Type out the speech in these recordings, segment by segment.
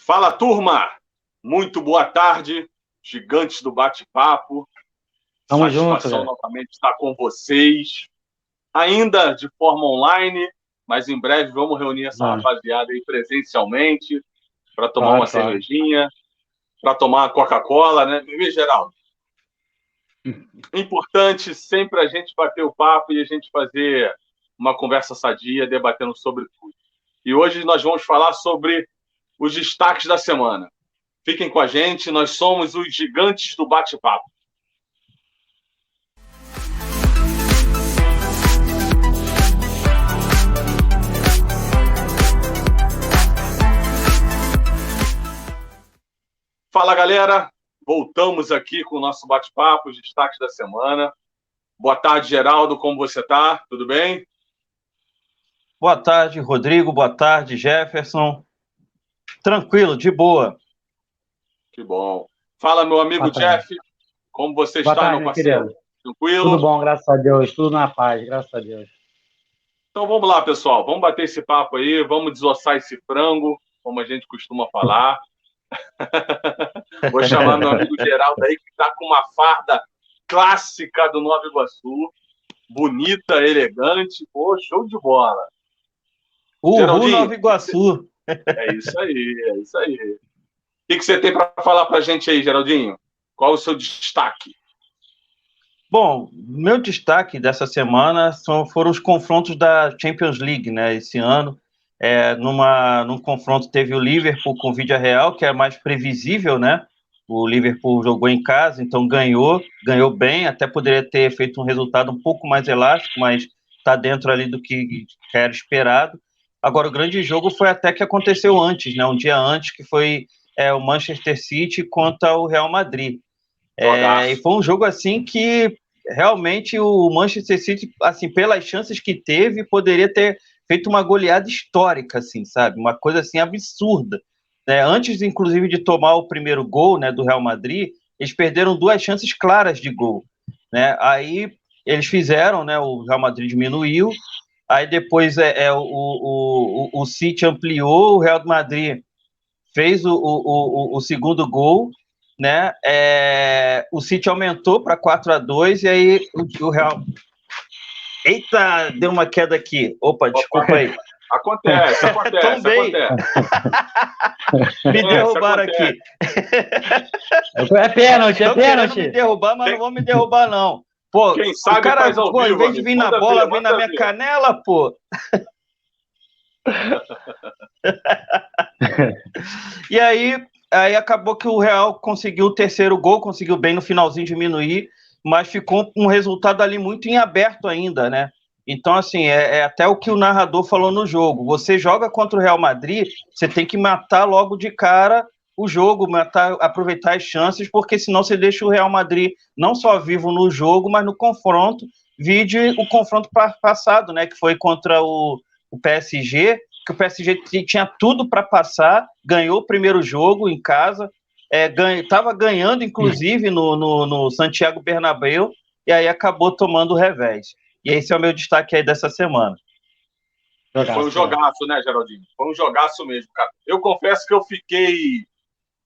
Fala, turma! Muito boa tarde, gigantes do bate-papo. Tamo Satisfação junto, novamente estar com vocês. Ainda de forma online, mas em breve vamos reunir essa rapaziada aí presencialmente para tomar uma cervejinha, para tomar uma Coca-Cola, né? Bebê, Geraldo? Importante sempre a gente bater o papo e a gente fazer uma conversa sadia, debatendo sobre tudo. E hoje nós vamos falar sobre os destaques da semana. Fiquem com a gente, nós somos os gigantes do bate-papo. Fala, galera! Voltamos aqui com o nosso bate-papo, os destaques da semana. Boa tarde, Geraldo, como você está? Tudo bem? Boa tarde, Rodrigo. Boa tarde, Jefferson. Tranquilo, de boa. Que bom. Fala, meu amigo Jeff, como você está, meu parceiro? Querido. Tranquilo? Tudo bom, graças a Deus. Tudo na paz, graças a Deus. Então vamos lá, pessoal. Vamos bater esse papo aí, vamos desossar esse frango, como a gente costuma falar. Vou chamar meu amigo Geraldo aí, que está com uma farda clássica do Nova Iguaçu. Bonita, elegante. Pô, show de bola. Uhul, Nova Iguaçu. É isso aí, é isso aí. O que você tem para falar para a gente aí, Geraldinho? Qual o seu destaque? Bom, meu destaque dessa semana foram os confrontos da Champions League, né? Esse ano, num confronto teve o Liverpool com o Villarreal, que é mais previsível, né? O Liverpool jogou em casa, então ganhou bem, até poderia ter feito um resultado um pouco mais elástico, mas está dentro ali do que era esperado. Agora, o grande jogo foi até que aconteceu antes, né? Um dia antes, que foi o Manchester City contra o Real Madrid. E foi um jogo assim que realmente o Manchester City, assim, pelas chances que teve, poderia ter feito uma goleada histórica, assim, sabe? Uma coisa assim absurda. Antes, inclusive, de tomar o primeiro gol, né, do Real Madrid, eles perderam duas chances claras de gol, né? Aí eles fizeram, né? O Real Madrid diminuiu. Aí depois o City ampliou, o Real Madrid fez o segundo gol, né? O City aumentou para 4-2 e aí o Real... Eita, deu uma queda aqui. Opa, desculpa aí. Acontece. Tombei. Me derrubaram aqui. É pênalti, Estão querendo me derrubar, mas não vão me derrubar, não. Pô, quem sabe o cara, faz ao vivo, em vez de vir na bola, vem na minha canela, pô. E aí acabou que o Real conseguiu o terceiro gol, conseguiu bem no finalzinho diminuir, mas ficou um resultado ali muito em aberto ainda, né? Então, assim, é até o que o narrador falou no jogo. Você joga contra o Real Madrid, você tem que matar logo de cara o jogo, aproveitar as chances, porque senão você deixa o Real Madrid não só vivo no jogo, mas no confronto. Vide o confronto passado, né? Que foi contra o PSG, que o PSG tinha tudo para passar, ganhou o primeiro jogo em casa, estava ganhando, inclusive, no Santiago Bernabéu, e aí acabou tomando o revés. E esse é o meu destaque aí dessa semana. Foi um jogaço, né, Geraldinho? Foi um jogaço mesmo, cara. Eu confesso que eu fiquei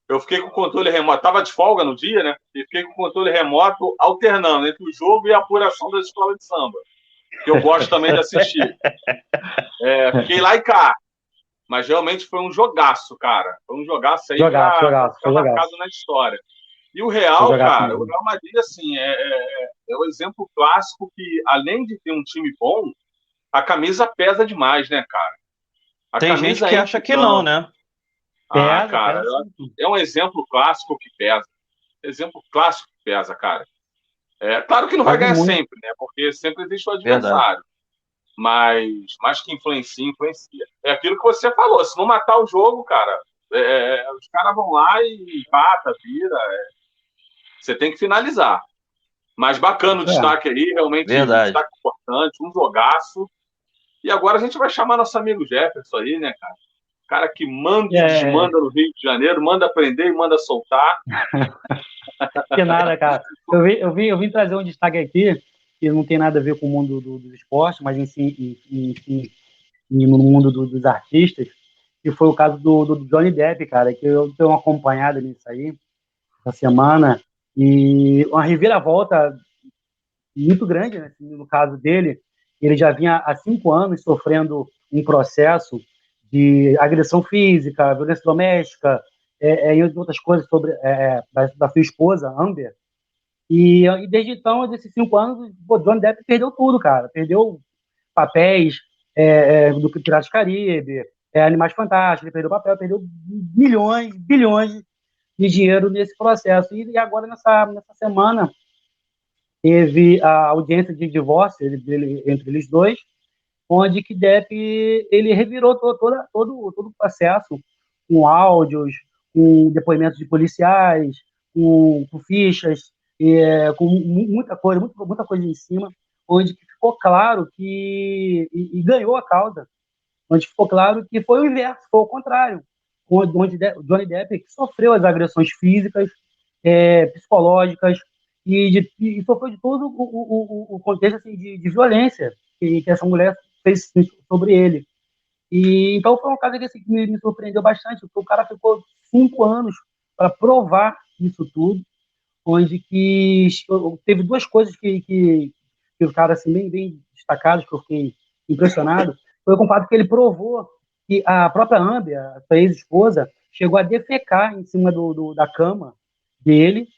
com o controle remoto. Estava de folga no dia, né? E fiquei com o controle remoto alternando entre o jogo e a apuração da escola de samba, que eu gosto também de assistir. Fiquei lá e cá. Mas realmente foi um jogaço, cara. Foi um jogaço aí para ficar marcado na história. E o Real, cara, o Real Madrid, assim, é um exemplo clássico que, além de ter um time bom, a camisa pesa demais, né, cara? Tem gente que acha que não, né? Cara, é um exemplo clássico que pesa. Exemplo clássico que pesa, cara. Claro que não vai ganhar sempre, né? Porque sempre existe o adversário. Mas que influencia. É aquilo que você falou. Se não matar o jogo, cara, os caras vão lá e empata, vira. Você tem que finalizar. Mas bacana o destaque aí, realmente um destaque importante, um jogaço. E agora a gente vai chamar nosso amigo Jefferson aí, né, cara? Cara que manda e desmanda no Rio de Janeiro, manda prender e manda soltar. Que nada, cara. Eu vim trazer um destaque aqui, que não tem nada a ver com o mundo do esporte, mas em si, no mundo dos artistas, que foi o caso do Johnny Depp, cara, que eu tenho acompanhado nisso aí, essa semana, e uma reviravolta muito grande, né? No caso dele, ele já vinha há 5 anos sofrendo um processo de agressão física, violência doméstica, e outras coisas sobre da sua esposa, Amber. E desde então, desses 5 anos, o Johnny Depp perdeu tudo, cara. Perdeu papéis do Piratas do Caribe, Animais Fantásticos, ele perdeu papel, perdeu milhões, bilhões de dinheiro nesse processo. E agora, nessa semana, teve a audiência de divórcio entre eles dois, onde que Depp ele revirou todo o processo, com áudios, com depoimentos de policiais, com fichas, com muita coisa em cima, onde que ficou claro e ganhou a causa, onde ficou claro que foi o inverso, foi o contrário, onde Johnny Depp sofreu as agressões físicas, psicológicas, e sofreu de todo o contexto assim, de violência que essa mulher fez sobre ele. E então foi um caso que, assim, que me surpreendeu bastante, porque o cara ficou 5 anos para provar isso tudo, onde que teve duas coisas que o cara, assim, bem destacados, que eu fiquei impressionado. Foi com o fato que ele provou que a própria Amber, a sua ex-esposa, chegou a defecar em cima da cama dele,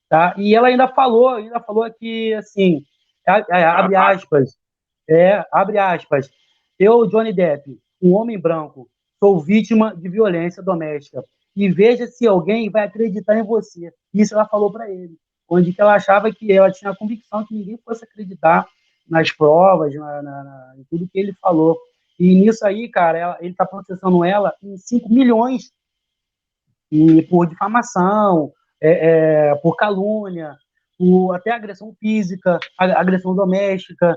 tá? E ela ainda falou que, assim, abre aspas, eu, Johnny Depp, um homem branco, sou vítima de violência doméstica, e veja se alguém vai acreditar em você. Isso ela falou para ele, onde que ela achava que ela tinha a convicção que ninguém fosse acreditar nas provas, em tudo que ele falou. E nisso aí, cara, ele está processando ela em 5 milhões e por difamação, por calúnia, por até agressão física, agressão doméstica.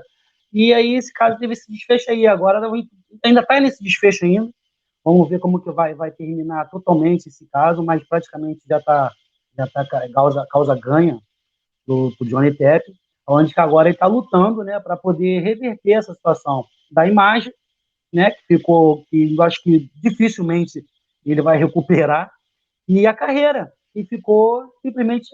E aí esse caso teve esse desfecho aí. Agora ainda está nesse desfecho ainda. Vamos ver como que vai terminar totalmente esse caso, mas praticamente já tá causa ganha do Johnny Depp, onde que agora ele está lutando, né, para poder reverter essa situação da imagem, né, que eu acho que dificilmente ele vai recuperar, e a carreira, que ficou simplesmente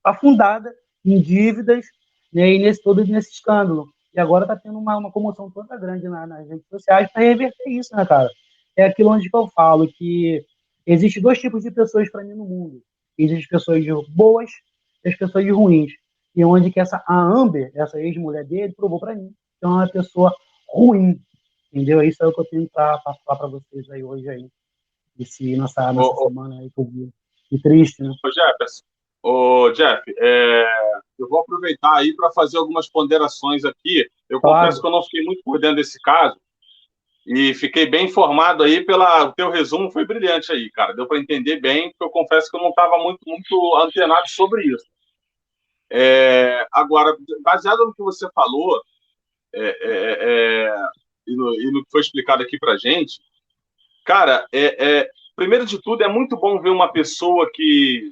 afundada em dívidas, né, e todo nesse escândalo. E agora está tendo uma comoção toda grande nas redes sociais para reverter isso, né, cara? É aquilo onde que eu falo que existe 2 tipos de pessoas para mim no mundo. Existem pessoas boas e as pessoas ruins. E onde que a Amber, essa ex-mulher dele, provou para mim que é uma pessoa ruim. Entendeu? Isso é o que eu tenho para falar para vocês aí hoje aí. Nessa semana aí que eu vi. Que triste, né? Jeff, eu vou aproveitar aí para fazer algumas ponderações aqui. Eu confesso que eu não fiquei muito por dentro desse caso e fiquei bem informado aí o teu resumo foi brilhante aí, cara. Deu para entender bem, porque eu confesso que eu não estava muito antenado sobre isso. Agora, baseado no que você falou e no que foi explicado aqui para gente, cara, primeiro de tudo, é muito bom ver uma pessoa que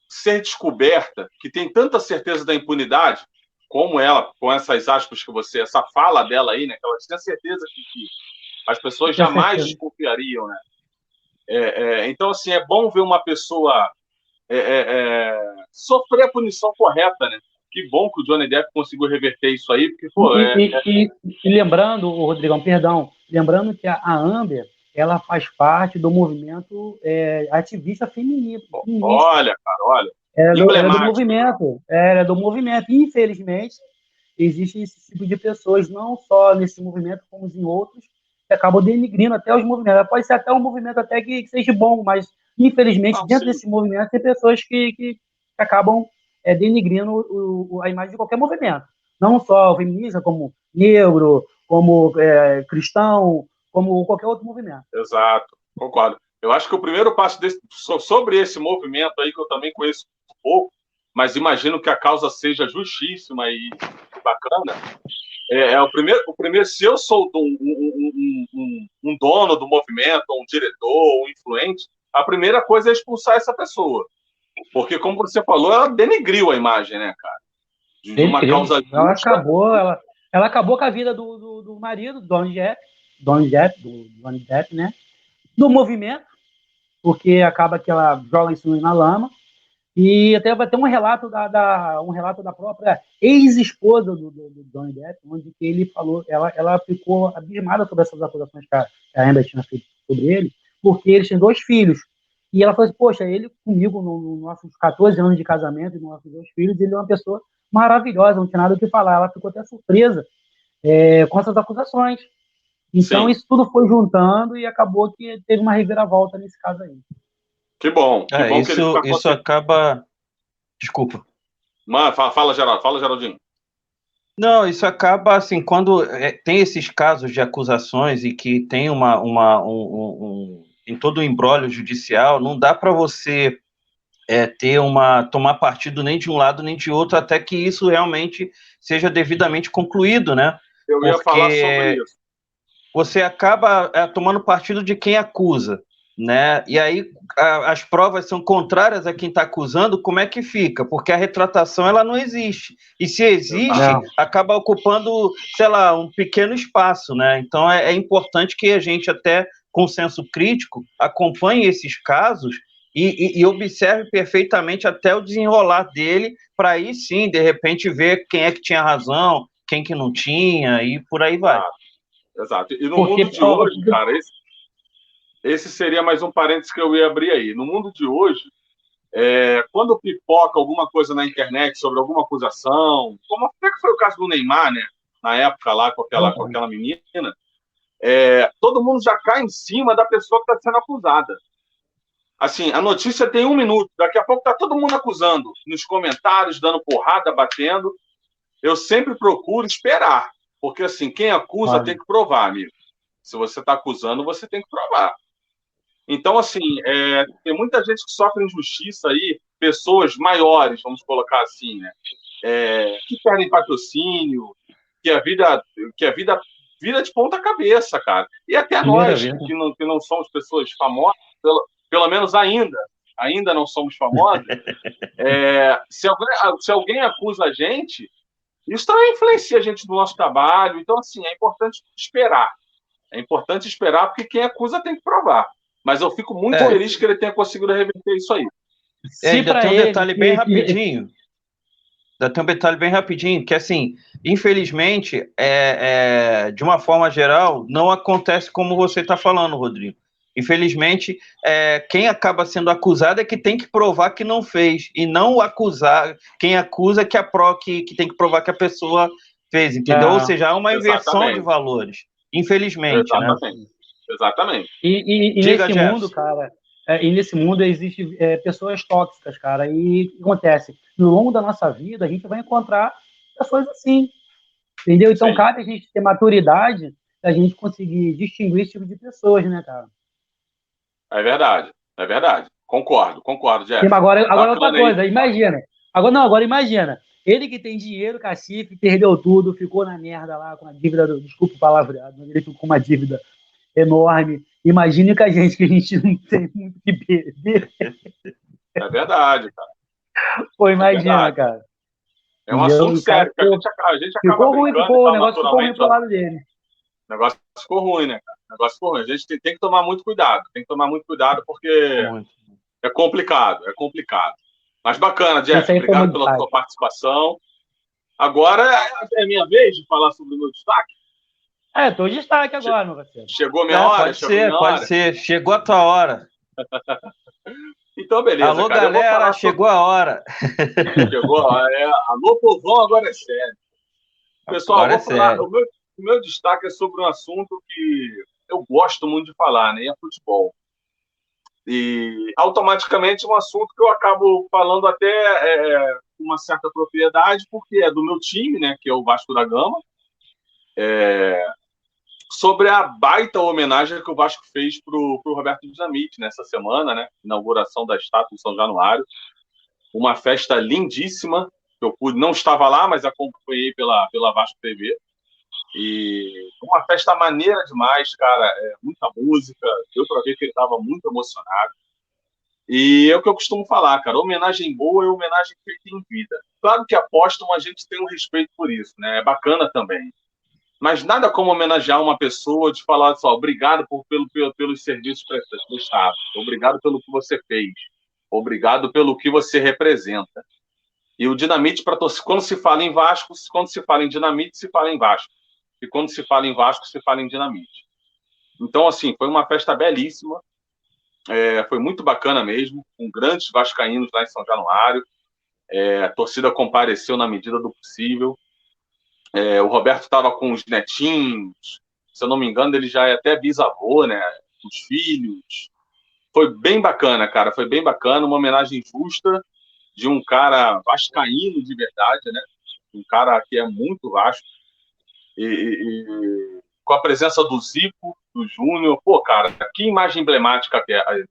ser descoberta, que tem tanta certeza da impunidade, como ela, com essas aspas que essa fala dela aí, né, que ela tinha certeza que as pessoas jamais desconfiariam, né? Então, assim, é bom ver uma pessoa sofrer a punição correta, né? Que bom que o Johnny Depp conseguiu reverter isso aí, porque, pô... E lembrando, Rodrigão, perdão, lembrando que a Amber, ela faz parte do movimento ativista feminista. Olha, cara, olha. Ela é do movimento. Infelizmente, existe esse tipo de pessoas, não só nesse movimento, como em outros, que acabam denigrindo até os movimentos. Pode ser até um movimento até que seja bom, mas, infelizmente, dentro desse movimento, tem pessoas que acabam denigrindo a imagem de qualquer movimento. Não só feminista, como negro, como cristão, como qualquer outro movimento. Exato, concordo. Eu acho que o primeiro passo sobre esse movimento aí, que eu também conheço um pouco, mas imagino que a causa seja justíssima e bacana, o primeiro, se eu sou um dono do movimento, um diretor, um influente, a primeira coisa é expulsar essa pessoa. Porque, como você falou, ela denegriu a imagem, né, cara? De uma causa justa. Ela acabou com a vida do marido, do Johnny Depp, né? do movimento, porque acaba que ela joga isso na lama. E até vai ter um relato da própria ex-esposa do Johnny Depp, onde ele falou, ela ficou abismada sobre essas acusações que a Amber tinha feito sobre ele, porque eles têm 2 filhos. E ela falou assim, poxa, ele comigo, nos nossos 14 anos de casamento, e nos nossos 2 filhos, ele é uma pessoa maravilhosa, não tinha nada o que falar. Ela ficou até surpresa com essas acusações. Então, Sim. Isso tudo foi juntando e acabou que teve uma reviravolta nesse caso aí. Que bom. Que bom isso acaba... Desculpa. Mano, fala, Geraldinho. Não, isso acaba, assim, quando tem esses casos de acusações e que tem em todo o imbróglio judicial, não dá para você tomar partido nem de um lado nem de outro, até que isso realmente seja devidamente concluído, né? Eu ia falar sobre isso. Você acaba tomando partido de quem acusa, né? E aí as provas são contrárias a quem está acusando, como é que fica? Porque a retratação ela não existe. E se existe, acaba ocupando, sei lá, um pequeno espaço, né? Então é importante que a gente, até com senso crítico, acompanhe esses casos e observe perfeitamente até o desenrolar dele, para aí sim, de repente, ver quem é que tinha razão, quem que não tinha, e por aí vai. Exato. E no mundo de hoje, cara, esse seria mais um parênteses que eu ia abrir aí. No mundo de hoje, quando pipoca alguma coisa na internet sobre alguma acusação, como até que foi o caso do Neymar, né? Na época lá com aquela menina, todo mundo já cai em cima da pessoa que está sendo acusada. Assim, a notícia tem 1 minuto, daqui a pouco está todo mundo acusando, nos comentários, dando porrada, batendo. Eu sempre procuro esperar, porque assim, quem acusa tem que provar, amigo. Se você está acusando, você tem que provar. Então, assim, tem muita gente que sofre injustiça aí, pessoas maiores, vamos colocar assim, né? Que perdem patrocínio, que a vida vira de ponta cabeça, cara. E até nós, que não somos pessoas famosas, pelo menos ainda não somos famosos, se alguém acusa a gente, isso também influencia a gente no nosso trabalho. Então, assim, é importante esperar. É importante esperar, porque quem acusa tem que provar. Mas eu fico muito feliz que ele tenha conseguido reverter isso aí. Ainda tem um detalhe bem rapidinho. Ainda tem um detalhe bem rapidinho, que assim, infelizmente, de uma forma geral, não acontece como você está falando, Rodrigo. Infelizmente, quem acaba sendo acusado é que tem que provar que não fez, e não acusar, quem acusa que tem que provar que a pessoa fez, entendeu? Ou seja, há uma inversão de valores, infelizmente. Exatamente. Né? Exatamente. E nesse mundo, cara, nesse mundo existem pessoas tóxicas, cara, e o que acontece? No longo da nossa vida, a gente vai encontrar pessoas assim, entendeu? Então, cabe a gente ter maturidade da gente conseguir distinguir esse tipo de pessoas, né, cara? É verdade. Concordo, Jeff. Agora outra coisa, imagina. Agora imagina. Ele que tem dinheiro, cacife, perdeu tudo, ficou na merda lá com a dívida, desculpa o palavreado, mas ele ficou com uma dívida enorme. Imagine que a gente não tem muito que beber. É verdade, cara. Pô, imagina, cara. É um assunto sério, que a gente acaba ficou ruim, o negócio ficou ruim pro lado dele. O negócio ficou ruim, né, cara? A gente tem que tomar muito cuidado. Porque é complicado. Mas bacana, Jeff. Obrigado pela sua participação. Agora é minha vez de falar sobre o meu destaque. Tô em destaque agora, meu parceiro. Chegou a minha hora? Pode ser. Chegou a tua hora. Então, beleza. Alô, cara, galera, chegou a hora. Chegou a hora. Alô, povão, agora é sério. Pessoal, agora falar. O meu destaque é sobre um assunto que eu gosto muito de falar, né? É futebol. E automaticamente um assunto que eu acabo falando até com uma certa propriedade, porque é do meu time, né? Que é o Vasco da Gama. Sobre a baita homenagem que o Vasco fez para o Roberto Dinamite nessa semana, né? Inauguração da estátua em São Januário. Uma festa lindíssima. Eu não estava lá, mas acompanhei pela Vasco TV. E uma festa maneira demais, cara. Muita música. Deu para ver que ele estava muito emocionado. E é o que eu costumo falar, cara. Homenagem boa é homenagem feita em vida. Claro que apóstolo a gente tem um respeito por isso, né? É bacana também. Mas nada como homenagear uma pessoa, de falar só, obrigado pelos serviços prestados, obrigado pelo que você fez, obrigado pelo que você representa. E o Dinamite, quando se fala em Vasco, quando se fala em Dinamite, se fala em Vasco. E quando se fala em Vasco, se fala em Dinamite. Então, assim, foi uma festa belíssima, foi muito bacana mesmo, com grandes vascaínos lá em São Januário. A torcida compareceu na medida do possível. O Roberto estava com os netinhos, se eu não me engano, ele já é até bisavô, né? Os filhos. Foi bem bacana, cara, foi bem bacana, uma homenagem justa de um cara vascaíno de verdade, né? Um cara que é muito Vasco. E com a presença do Zico, do Júnior, pô, cara, que imagem emblemática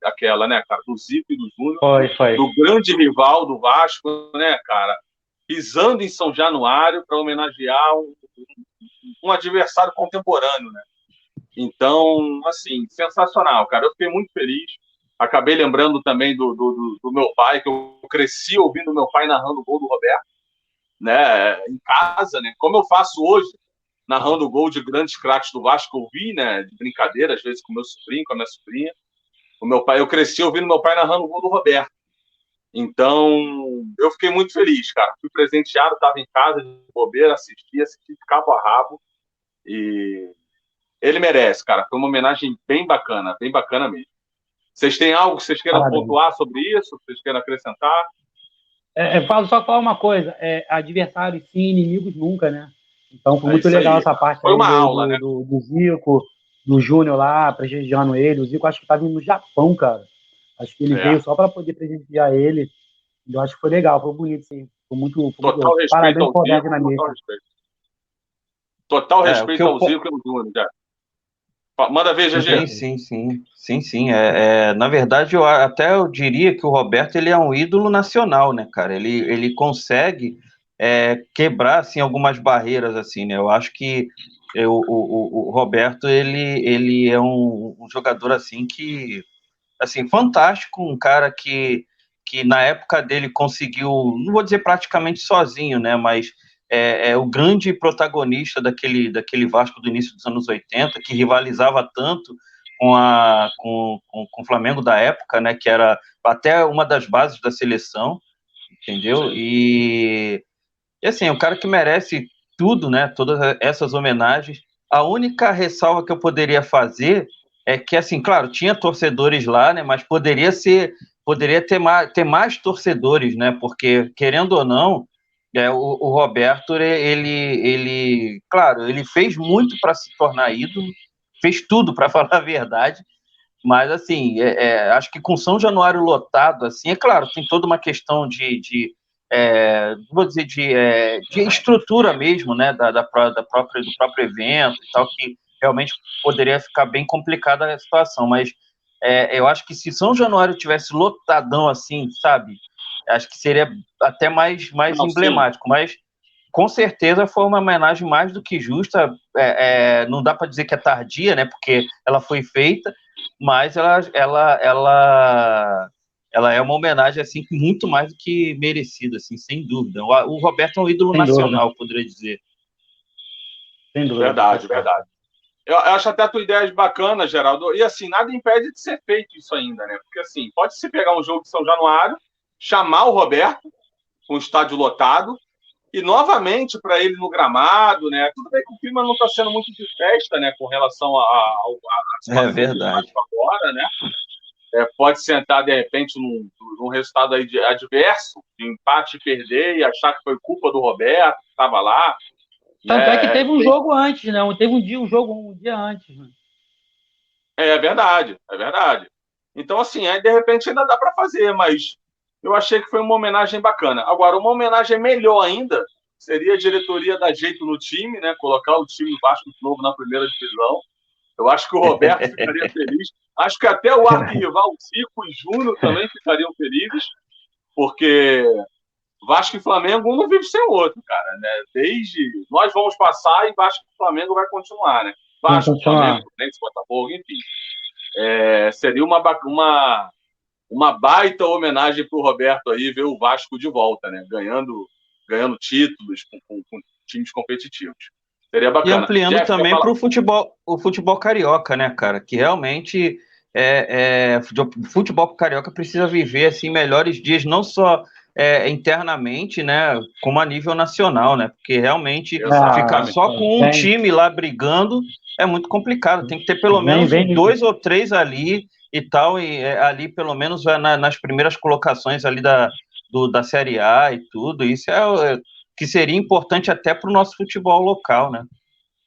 aquela, né, cara? Do Zico e do Júnior. Foi. Do grande rival do Vasco, né, cara? Pisando em São Januário para homenagear um adversário contemporâneo, né? Então, assim, sensacional, cara. Eu fiquei muito feliz. Acabei lembrando também do meu pai, que eu cresci ouvindo meu pai narrando o gol do Roberto, né, em casa, né? Como eu faço hoje, narrando o gol de grandes craques do Vasco, que eu vi, né, de brincadeira, às vezes com meu sobrinho, com a minha sobrinha. Eu cresci ouvindo meu pai narrando o gol do Roberto. Então, eu fiquei muito feliz, cara. Fui presenteado, estava em casa de bobeira, assisti de cabo a rabo. E ele merece, cara. Foi uma homenagem bem bacana mesmo. Vocês têm algo que vocês queiram pontuar sobre isso? Vocês queiram acrescentar? Só falar uma coisa. Adversários sim, inimigos nunca, né? Então foi muito legal essa parte. Foi uma aula, né? Do Zico, do Júnior lá, prestigiando ele. O Zico acho que estava indo no Japão, cara. Acho que ele veio só para poder prestigiar ele. Eu acho que foi legal, foi bonito, sim. Foi muito total respeito parabéns ao por Zico, total respeito ao Zico e ao Júnior, já. Manda ver, GG. Sim. Na verdade, eu diria que o Roberto ele é um ídolo nacional, né, cara? Ele consegue quebrar assim algumas barreiras, assim, né? Eu acho que o Roberto ele é um jogador assim que assim fantástico, um cara que na época dele conseguiu, não vou dizer praticamente sozinho, né? Mas o grande protagonista daquele Vasco do início dos anos 80, que rivalizava tanto com o Flamengo da época, né, que era até uma das bases da seleção, entendeu? E assim, o cara que merece tudo, né, todas essas homenagens. A única ressalva que eu poderia fazer é que, assim, claro, tinha torcedores lá, né, mas poderia ter mais torcedores, né, porque, querendo ou não, o Roberto, claro, ele fez muito para se tornar ídolo, fez tudo, para falar a verdade, mas, assim, acho que com São Januário lotado, assim, é claro, tem toda uma questão vou dizer, de estrutura mesmo, né, do próprio evento e tal, que realmente poderia ficar bem complicada a situação, mas eu acho que se São Januário tivesse lotadão assim, sabe, acho que seria até mais emblemático, sim. Mas com certeza foi uma homenagem mais do que justa, não dá para dizer que é tardia, né, porque ela foi feita, mas ela é uma homenagem assim muito mais do que merecida, assim, sem dúvida. O Roberto é um ídolo nacional, poderia dizer. Sem dúvida. Verdade. Eu acho até a tua ideia bacana, Geraldo. E assim, nada impede de ser feito isso ainda, né? Porque assim, pode-se pegar um jogo de São Januário, chamar o Roberto com o estádio lotado e novamente para ele no gramado, né? Tudo bem que o clima não está sendo muito de festa, né? Com relação a verdade agora, né? Pode sentar de repente num resultado aí adverso, de empate e perder e achar que foi culpa do Roberto que estava lá. Tanto é que teve um jogo antes, né? Teve um jogo um dia antes. Né? É verdade. Então, assim, aí de repente ainda dá para fazer, mas eu achei que foi uma homenagem bacana. Agora, uma homenagem melhor ainda seria a diretoria dar jeito no time, né? Colocar o time do Vasco de novo na primeira divisão. Eu acho que o Roberto ficaria feliz. Acho que até o arquirrival, o Zico e Júnior também ficariam felizes, porque Vasco e Flamengo um não vive sem o outro, cara, né? Desde nós vamos passar e Vasco e Flamengo vai continuar, né? Vasco, Flamengo, Fluminense, Botafogo, enfim. Seria uma baita homenagem para o Roberto aí ver o Vasco de volta, né? Ganhando títulos com times competitivos. Seria bacana. E ampliando Jeff, também para o futebol carioca, né, cara? Que realmente o futebol carioca precisa viver assim melhores dias, não só internamente, né, como a nível nacional, né? Porque realmente ficar só com um time lá brigando é muito complicado. Tem que ter pelo menos 2 ou 3 ali e tal, e ali pelo menos nas primeiras colocações ali da Série A e tudo. Isso que seria importante até para o nosso futebol local, né?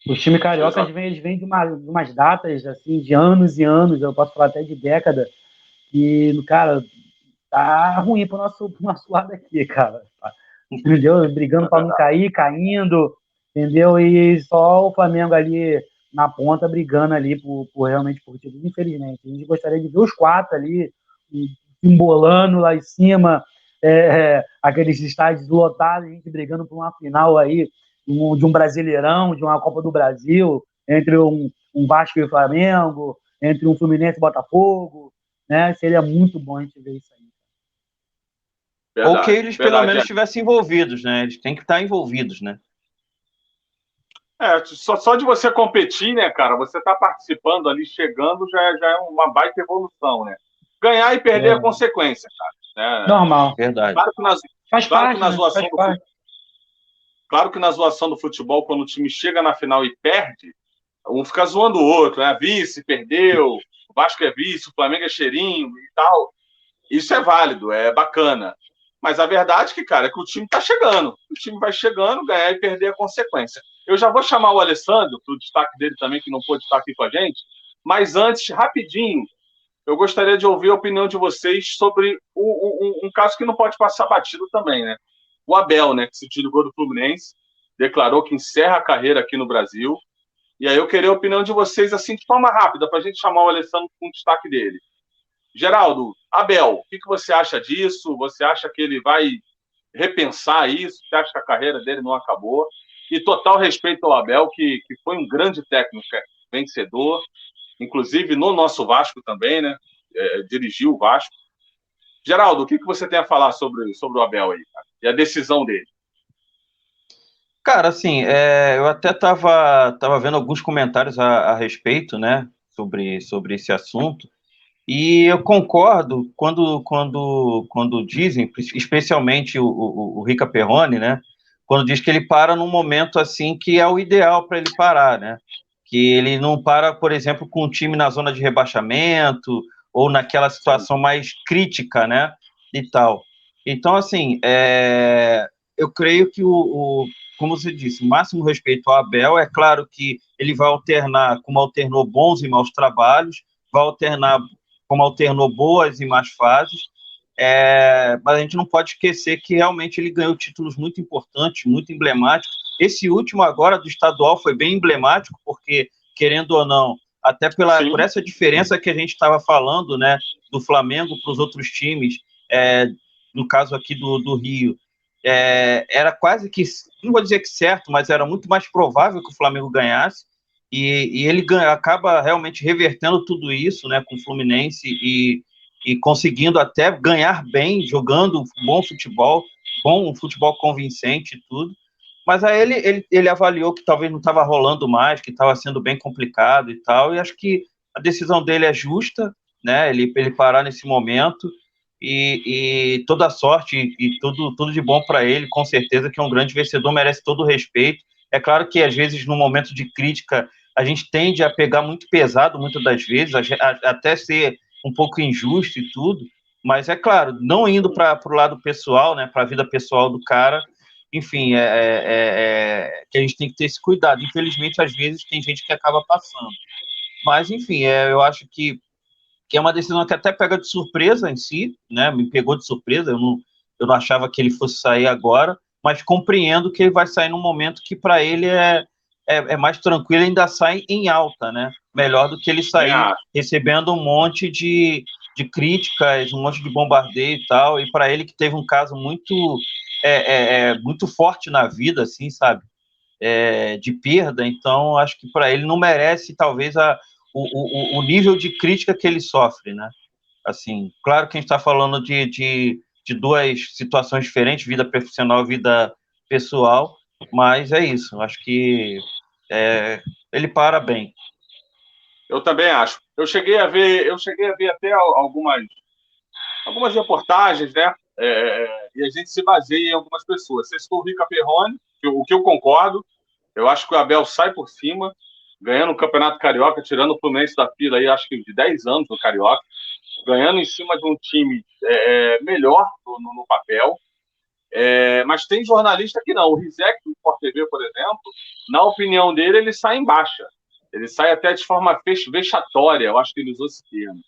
Os times cariocas vêm de umas datas, assim, de anos e anos, eu posso falar até de década, que, cara, tá ruim pro nosso lado aqui, cara. Entendeu? Brigando para não cair, caindo, entendeu? E só o Flamengo ali na ponta brigando ali realmente por título, infelizmente. A gente gostaria de ver os 4 ali embolando lá em cima, aqueles estádios lotados, a gente brigando por uma final aí de um Brasileirão, de uma Copa do Brasil, entre um Vasco e Flamengo, entre um Fluminense e Botafogo, né? Seria muito bom a gente ver isso aí. Verdade, ou que eles pelo menos estivessem envolvidos, né? Eles têm que estar envolvidos, né? Só de você competir, né, cara? Você tá participando ali, chegando, já é uma baita evolução, né? Ganhar e perder é consequência, cara. Normal. Verdade. Claro que na zoação do futebol, quando o time chega na final e perde, um fica zoando o outro, né? Vice, perdeu, o Vasco é vice, o Flamengo é cheirinho e tal. Isso é válido, é bacana. Mas a verdade é que o time tá chegando. O time vai chegando, ganhar e perder é consequência. Eu já vou chamar o Alessandro, para o destaque dele também, que não pôde estar aqui com a gente. Mas antes, rapidinho, eu gostaria de ouvir a opinião de vocês sobre um caso que não pode passar batido também, né? O Abel, né, que se desligou do Fluminense, declarou que encerra a carreira aqui no Brasil. E aí eu queria a opinião de vocês, assim, de forma rápida, para a gente chamar o Alessandro com o destaque dele. Geraldo, Abel, o que você acha disso? Você acha que ele vai repensar isso? Você acha que a carreira dele não acabou? E total respeito ao Abel, que foi um grande técnico, vencedor, inclusive no nosso Vasco também, né? Dirigiu o Vasco. Geraldo, o que você tem a falar sobre o Abel aí, cara? E a decisão dele? Cara, assim, eu até tava vendo alguns comentários a respeito, né, sobre esse assunto, e eu concordo quando dizem, especialmente o Rica Perrone, né, quando diz que ele para num momento assim que é o ideal para ele parar, né, que ele não para, por exemplo, com um time na zona de rebaixamento ou naquela situação mais crítica, né, e tal. Então, assim, eu creio que como você disse, máximo respeito ao Abel. É claro que ele vai alternar, como alternou bons e maus trabalhos, vai alternar como alternou boas e más fases, mas a gente não pode esquecer que realmente ele ganhou títulos muito importantes, muito emblemáticos. Esse último agora do estadual foi bem emblemático, porque, querendo ou não, até por essa diferença que a gente estava falando, né, do Flamengo para os outros times, no caso aqui do Rio, era quase que, não vou dizer que certo, mas era muito mais provável que o Flamengo ganhasse, e ele acaba realmente revertendo tudo isso, né, com o Fluminense e conseguindo até ganhar bem, jogando um futebol convincente e tudo. Mas aí ele avaliou que talvez não estava rolando mais, que estava sendo bem complicado e tal, e acho que a decisão dele é justa, né, ele parar nesse momento, e toda a sorte e tudo de bom para ele, com certeza que é um grande vencedor, merece todo o respeito. É claro que às vezes no momento de crítica a gente tende a pegar muito pesado, muitas das vezes, até ser um pouco injusto e tudo, mas é claro, não indo para o lado pessoal, né, para a vida pessoal do cara, enfim, que a gente tem que ter esse cuidado. Infelizmente, às vezes tem gente que acaba passando. Mas, enfim, eu acho que é uma decisão que até pega de surpresa em si, né? Me pegou de surpresa, eu não achava que ele fosse sair agora, mas compreendo que ele vai sair num momento que para ele é mais tranquilo, ainda sai em alta, né? Melhor do que ele sair recebendo um monte de críticas, um monte de bombardeio e tal, e para ele que teve um caso muito forte na vida, assim, sabe? De perda, então acho que para ele não merece, talvez, o nível de crítica que ele sofre, né? Assim, claro que a gente está falando de duas situações diferentes, vida profissional e vida pessoal, mas é isso. Acho que ele para bem. Eu também acho. Eu cheguei a ver até algumas reportagens, né? E a gente se baseia em algumas pessoas. Você citou o Rica Perrone, o que eu concordo. Eu acho que o Abel sai por cima, ganhando o Campeonato Carioca, tirando o Fluminense da fila aí, acho que de 10 anos no Carioca, ganhando em cima de um time melhor no papel. Mas tem jornalista que não. O Rizek do Sport TV, por exemplo, na opinião dele, ele sai em baixa. Ele sai até de forma vexatória, eu acho que ele usou esse termo.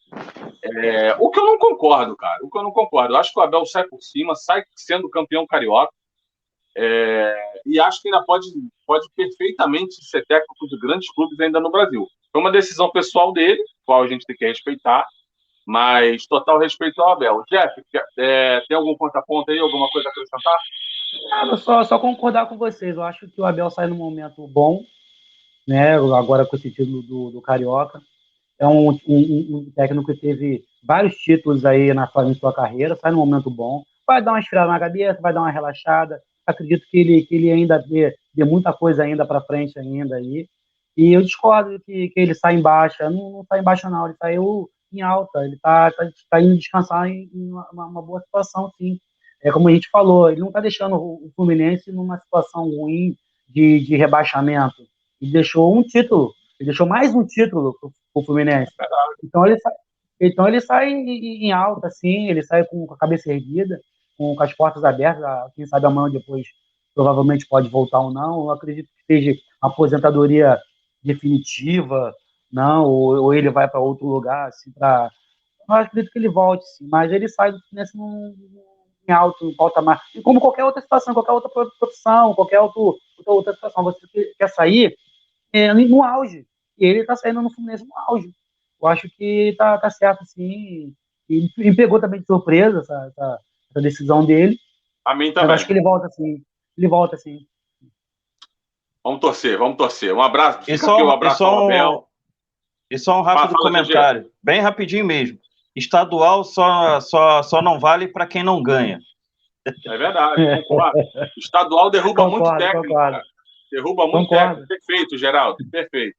O que eu não concordo, cara. Eu acho que o Abel sai por cima, sai sendo campeão carioca. E acho que ainda pode perfeitamente ser técnico de grandes clubes ainda no Brasil. Foi uma decisão pessoal dele, qual a gente tem que respeitar, mas total respeito ao Abel. Jeff, tem algum ponto aí, alguma coisa a acrescentar? Só concordar com vocês. Eu acho que o Abel sai num momento bom, né? Agora com esse título do Carioca. É um técnico que teve vários títulos aí em sua carreira, sai num momento bom, vai dar uma esfriada na cabeça, vai dar uma relaxada. Acredito que ele ainda dê muita coisa ainda para frente ainda aí. E eu discordo que ele sai em baixa. Não sai em baixa, não. Ele saiu em alta. Ele tá indo descansar em uma boa situação, sim. Como a gente falou, ele não está deixando o Fluminense numa situação ruim de rebaixamento. Ele deixou um título. Ele deixou mais um título para o Fluminense. Então ele sai em alta, assim. Ele sai com a cabeça erguida, com as portas abertas. Quem sabe amanhã ou depois provavelmente pode voltar ou não. Eu acredito que seja uma aposentadoria definitiva, não, ou ele vai para outro lugar, assim, eu acredito que ele volte, sim, mas ele sai do Fluminense em alto, no patamar, e como qualquer outra situação, qualquer outra profissão, qualquer outra situação, você quer sair no auge, e ele está saindo no Fluminense no auge. Eu acho que tá certo, sim, e me pegou também de surpresa essa decisão dele. A mim também. Mas acho que ele volta, sim. Vamos torcer. Um abraço. Um abraço ao Abel. E só um rápido comentário, bem rapidinho mesmo. Estadual só não vale para quem não ganha. É verdade, concordo. Estadual derruba muito técnico, cara. Derruba muito técnico. Perfeito, Geraldo, perfeito.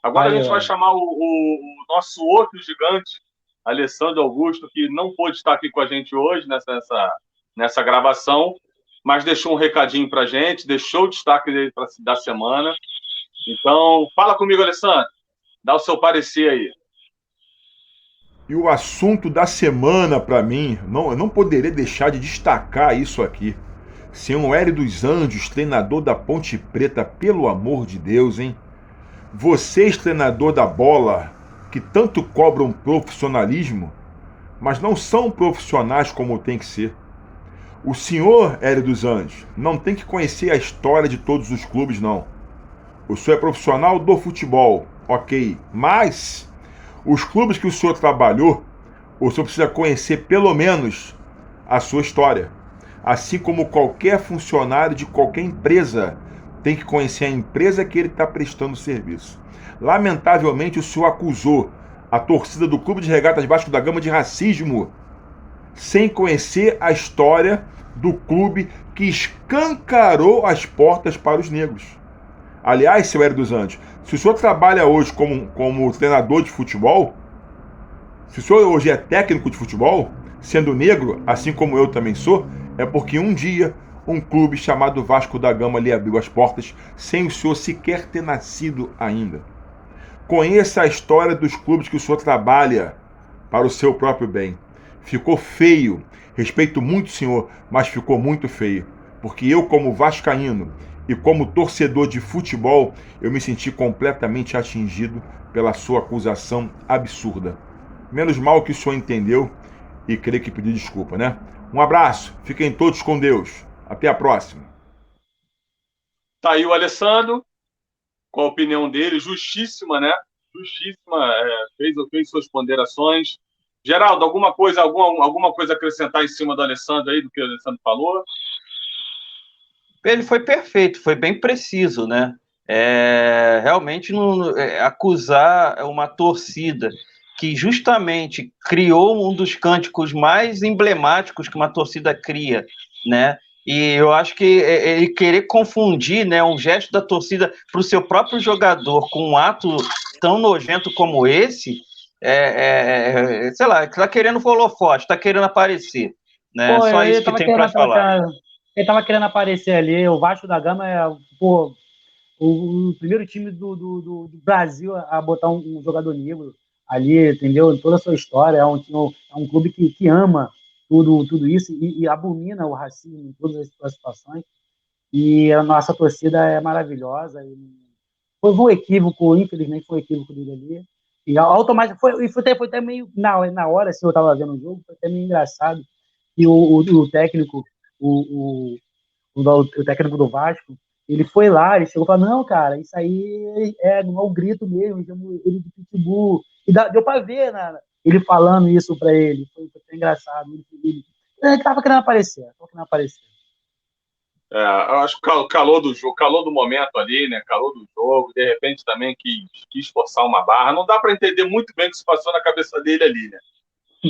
Agora a gente vai chamar o nosso outro gigante, Alessandro Augusto, que não pôde estar aqui com a gente hoje nessa gravação, mas deixou um recadinho pra gente, deixou o destaque dele da semana. Então, fala comigo, Alessandro. Dá o seu parecer aí. E o assunto da semana, para mim, eu não poderia deixar de destacar isso aqui. Senhor Hélio dos Anjos, treinador da Ponte Preta, pelo amor de Deus, hein? Vocês, treinador da bola, que tanto cobram profissionalismo, mas não são profissionais como tem que ser. O senhor, Hélio dos Anjos, não tem que conhecer a história de todos os clubes, não. O senhor é profissional do futebol, ok. Mas os clubes que o senhor trabalhou, o senhor precisa conhecer pelo menos a sua história. Assim como qualquer funcionário de qualquer empresa tem que conhecer a empresa que ele está prestando serviço. Lamentavelmente, o senhor acusou a torcida do Clube de Regatas Vasco da Gama de racismo, sem conhecer a história do clube que escancarou as portas para os negros. Aliás, seu Hélio dos Anjos, se o senhor trabalha hoje como treinador de futebol, se o senhor hoje é técnico de futebol, sendo negro, assim como eu também sou, é porque um dia um clube chamado Vasco da Gama lhe abriu as portas sem o senhor sequer ter nascido ainda. Conheça a história dos clubes que o senhor trabalha para o seu próprio bem. Ficou feio, respeito muito o senhor, mas ficou muito feio, porque eu, como vascaíno e como torcedor de futebol, eu me senti completamente atingido pela sua acusação absurda. Menos mal que o senhor entendeu e creio que pediu desculpa, né? Um abraço, fiquem todos com Deus. Até a próxima. Tá aí o Alessandro, com a opinião dele, justíssima, né? Justíssima, fez suas ponderações. Geraldo, alguma coisa a acrescentar em cima do Alessandro aí, do que o Alessandro falou? Ele foi perfeito, foi bem preciso, né? Realmente acusar uma torcida que justamente criou um dos cânticos mais emblemáticos que uma torcida cria, né? E eu acho que ele querer confundir, né, um gesto da torcida para o seu próprio jogador com um ato tão nojento como esse, sei lá, está querendo holofote, está querendo aparecer. Né? Só isso que tem para falar. Ele estava querendo aparecer ali. O Vasco da Gama é o primeiro time do Brasil a botar um jogador negro ali, entendeu? Em toda a sua história. É um clube que ama tudo isso e abomina o racismo em todas as situações. E a nossa torcida é maravilhosa. Foi um equívoco, infelizmente, foi um equívoco dele ali. E automaticamente foi até meio na hora, assim, eu estava vendo o jogo, foi até meio engraçado. E o técnico, o técnico do Vasco, ele foi lá, ele chegou e falou: não, cara, isso aí não é o grito mesmo, chamo ele de pitbull. E deu para ver, né, ele falando isso para ele. Foi engraçado. Ele estava querendo aparecer. Eu acho que o calor do jogo, calor do momento ali, né? Calor do jogo, de repente também quis forçar uma barra. Não dá para entender muito bem o que se passou na cabeça dele ali, né?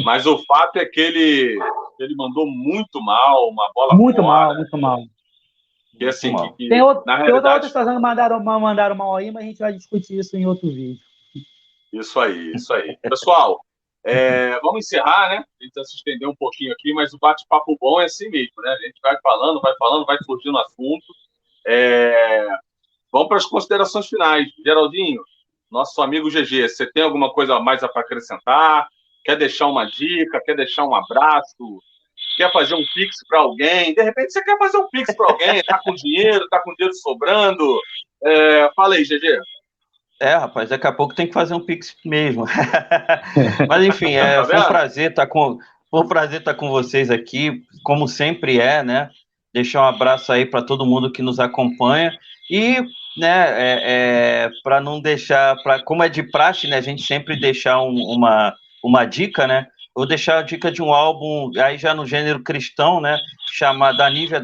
Mas o fato é que ele mandou muito mal, uma bola muito fora. Muito mal. Que assim, tem outra situação que mandaram mal aí, mas a gente vai discutir isso em outro vídeo. Isso aí. Pessoal, vamos encerrar, né? A gente vai se estender um pouquinho aqui, mas o bate-papo bom é assim mesmo, né? A gente vai falando, vai surgindo o assunto. Vamos para as considerações finais. Geraldinho, nosso amigo GG, você tem alguma coisa mais para acrescentar? Quer deixar uma dica? Quer deixar um abraço? Quer fazer um pix para alguém? De repente você quer fazer um pix para alguém, tá com dinheiro sobrando. Fala aí, GG. Rapaz, daqui a pouco tem que fazer um pix mesmo. Mas enfim, foi um prazer estar com vocês aqui, como sempre né? Deixar um abraço aí para todo mundo que nos acompanha e, né, para não deixar, como é de praxe, né, a gente sempre deixar uma dica, né? Vou deixar a dica de um álbum aí já no gênero cristão, né?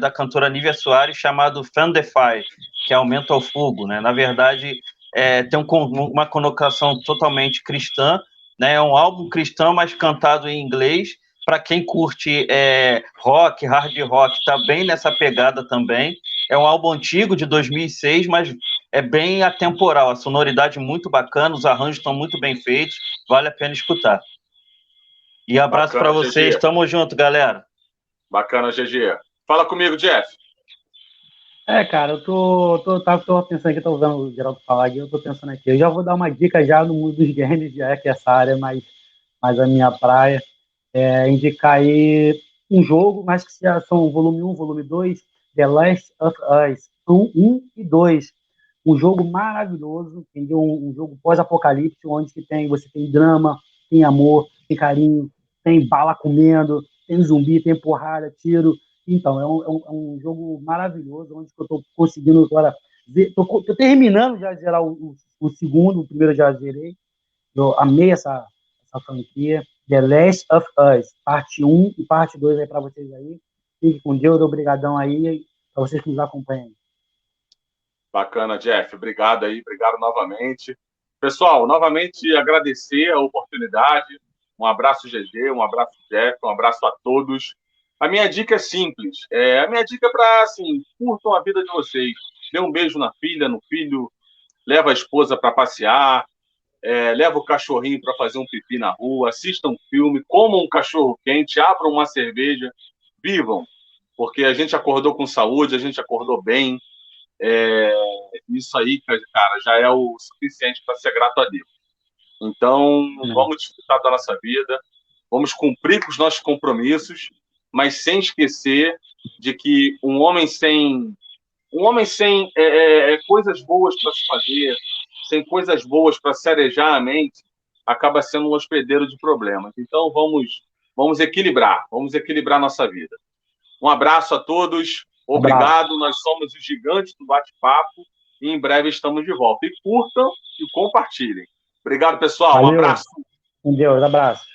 Da cantora Nívia Soares, chamado Fan the Fire, que aumenta o fogo, né? Na verdade, tem uma conotação totalmente cristã, né? É um álbum cristão, mas cantado em inglês. Para quem curte rock, hard rock, tá bem nessa pegada também. É um álbum antigo, de 2006, mas é bem atemporal. A sonoridade muito bacana, os arranjos estão muito bem feitos, vale a pena escutar. E abraço para vocês, tamo junto, galera. Bacana, GG. Fala comigo, Jeff. Cara, eu tô pensando aqui, tô usando o Geraldo falar aqui, eu tô pensando aqui. Eu já vou dar uma dica já no mundo dos games, já que essa área é mais a minha praia. Indicar aí um jogo, mas que já são volume 1, volume 2, The Last of Us 1 e 2. Um jogo maravilhoso, entendeu? Um jogo pós-apocalíptico, onde você tem drama, tem amor, tem carinho, tem bala comendo, tem zumbi, tem porrada, tiro. Então, é um jogo maravilhoso, onde eu estou conseguindo agora ver. Estou terminando já de zerar o segundo, o primeiro eu já zerei. Eu amei essa franquia. The Last of Us, parte 1 e parte 2 aí para vocês aí. Fique com Deus, obrigadão aí, para vocês que nos acompanham. Bacana, Jeff. Obrigado aí, obrigado novamente. Pessoal, novamente agradecer a oportunidade. Um abraço, GG, um abraço, Jeff, um abraço a todos. A minha dica é simples. A minha dica é para, assim, curtam a vida de vocês. Dê um beijo na filha, no filho, leva a esposa para passear, leva o cachorrinho para fazer um pipi na rua, assistam um filme, comam um cachorro quente, abram uma cerveja, vivam. Porque a gente acordou com saúde, a gente acordou bem. Isso aí, cara, já é o suficiente para ser grato a Deus. Então, vamos desfrutar da nossa vida, vamos cumprir com os nossos compromissos, mas sem esquecer de que um homem sem coisas boas para se fazer, sem coisas boas para se arejar a mente, acaba sendo um hospedeiro de problemas. Então, vamos equilibrar nossa vida. Um abraço a todos, obrigado, nós somos os gigantes do bate-papo e em breve estamos de volta. E curtam e compartilhem. Obrigado, pessoal. Valeu. Um abraço. Com Deus, abraço.